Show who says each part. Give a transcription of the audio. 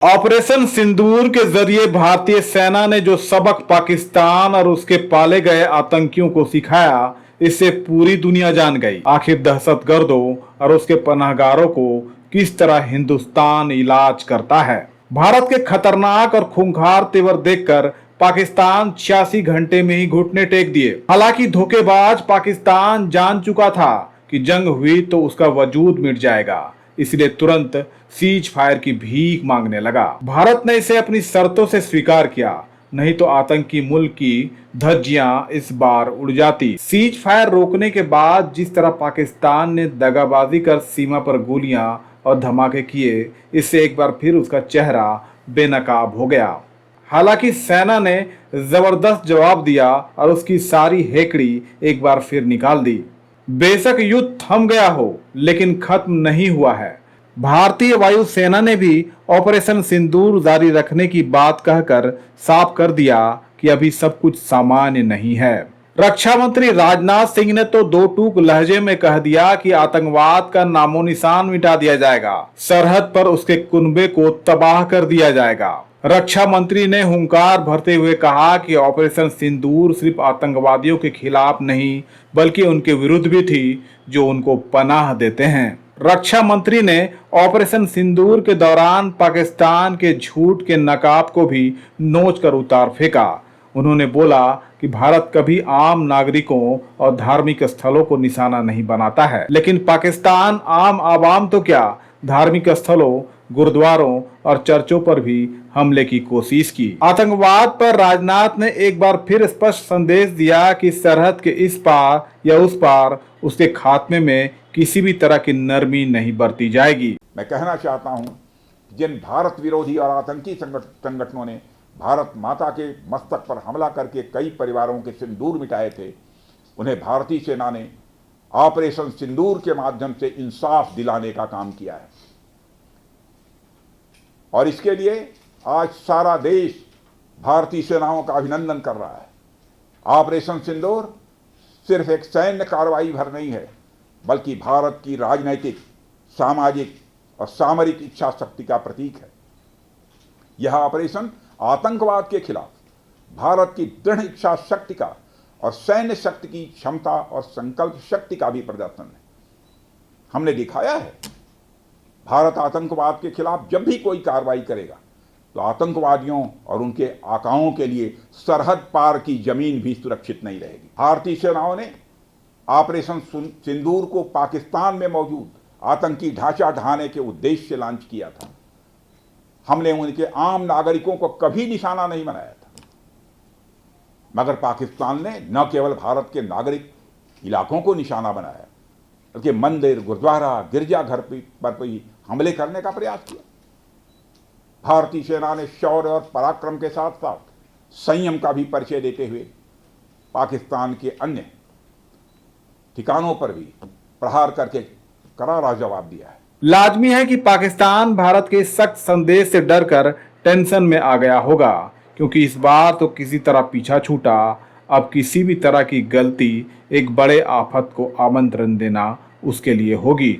Speaker 1: Operation सिंदूर के जरिए भारतीय सेना ने जो सबक पाकिस्तान और उसके पाले गए आतंकियों को सिखाया, इससे पूरी दुनिया जान गई आखिर दहशतगर्दों और उसके पनाहगारों को किस तरह हिंदुस्तान इलाज करता है। भारत के खतरनाक और खूंखार तेवर देखकर पाकिस्तान 86 घंटे में ही घुटने टेक दिए। हालांकि धोखेबाज पाकिस्तान जान चुका था कि जंग हुई तो उसका वजूद मिट जाएगा, इसलिए तुरंत सीज फायर की भीख मांगने लगा। भारत ने इसे अपनी शर्तों से स्वीकार किया, नहीं तो आतंकी मुल्क की धज्जियां इस बार उड़ जाती। सीज फायर रोकने के बाद जिस तरह पाकिस्तान ने दगाबाजी कर सीमा पर गोलियां और धमाके किए, इससे एक बार फिर उसका चेहरा बेनकाब हो गया। हालांकि सेना ने जबरदस्त जवाब दिया और उसकी सारी हेकड़ी एक बार फिर निकाल दी। बेशक युद्ध थम गया हो, लेकिन खत्म नहीं हुआ है। भारतीय वायुसेना ने भी ऑपरेशन सिंदूर जारी रखने की बात कहकर साफ कर दिया कि अभी सब कुछ सामान्य नहीं है। रक्षा मंत्री राजनाथ सिंह ने तो दो टूक लहजे में कह दिया कि आतंकवाद का नामो निशान मिटा दिया जाएगा, सरहद पर उसके कुनबे को तबाह कर दिया जाएगा। रक्षा मंत्री ने हुंकार भरते हुए कहा कि ऑपरेशन सिंदूर सिर्फ आतंकवादियों के खिलाफ नहीं, बल्कि उनके विरुद्ध भी थी जो उनको पनाह देते हैं। रक्षा मंत्री ने ऑपरेशन सिंदूर के दौरान पाकिस्तान के झूठ के नकाब को भी नोच कर उतार फेंका। उन्होंने बोला कि भारत कभी आम नागरिकों और धार्मिक स्थलों को निशाना नहीं बनाता है, लेकिन पाकिस्तान आम आवाम तो क्या, धार्मिक स्थलों, गुरुद्वारों और चर्चों पर भी हमले की कोशिश की। आतंकवाद पर राजनाथ ने एक बार फिर स्पष्ट संदेश दिया कि सरहद के इस पार या उस पार उसके खात्मे में किसी भी तरह की नरमी नहीं बरती जाएगी।
Speaker 2: मैं कहना चाहता हूं, जिन भारत विरोधी और आतंकी संगठनों ने भारत माता के मस्तक पर हमला करके कई परिवारों के सिंदूर मिटाए थे, उन्हें भारतीय सेना ने ऑपरेशन सिंदूर के माध्यम से इंसाफ दिलाने का काम किया है। और इसके लिए आज सारा देश भारतीय सेनाओं का अभिनंदन कर रहा है। ऑपरेशन सिंदूर सिर्फ एक सैन्य कार्रवाई भर नहीं है, बल्कि भारत की राजनैतिक, सामाजिक और सामरिक इच्छा शक्ति का प्रतीक है। यह ऑपरेशन आतंकवाद के खिलाफ भारत की दृढ़ इच्छा शक्ति का और सैन्य शक्ति की क्षमता और संकल्प शक्ति का भी प्रदर्शन है। हमने दिखाया है, भारत आतंकवाद के खिलाफ जब भी कोई कार्रवाई करेगा तो आतंकवादियों और उनके आकाओं के लिए सरहद पार की जमीन भी सुरक्षित नहीं रहेगी। भारतीय सेनाओं ने ऑपरेशन सिंदूर को पाकिस्तान में मौजूद आतंकी ढांचा ढहाने के उद्देश्य से लॉन्च किया था। हमने उनके आम नागरिकों को कभी निशाना नहीं बनाया था, मगर पाकिस्तान ने न केवल भारत के नागरिक इलाकों को निशाना बनाया, बल्कि मंदिर, गुरुद्वारा, गिरजाघर पर भी हमले करने का प्रयास किया। भारतीय सेना ने शौर्य और पराक्रम के साथ साथ संयम का भी परिचय देते हुए पाकिस्तान के अन्य ठिकानों पर भी प्रहार करके करारा जवाब दिया है।
Speaker 1: लाजमी है कि पाकिस्तान भारत के सख्त संदेश से डरकर टेंशन में आ गया होगा, क्योंकि इस बार तो किसी तरह पीछा छूटा। अब किसी भी तरह की गलती एक बड़े आफत को आमंत्रण देना उसके लिए होगी।